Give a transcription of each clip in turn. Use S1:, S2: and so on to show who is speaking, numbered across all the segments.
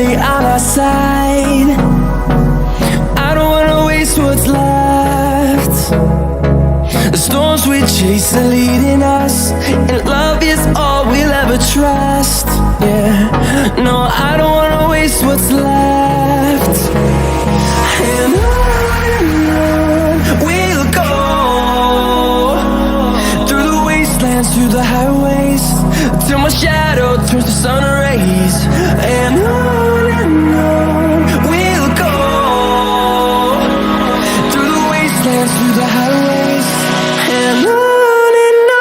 S1: stay on our side. I don't wanna waste what's left. The storms we chase are leading us, and love is all we'll ever trust. Yeah, no, I don't wanna waste what's left. And on we'll go, through the wastelands, through the highways, till my shadow turns to sun rays. And on we'll go, through the wastelands, through the highways, and on we'll go.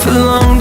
S1: Along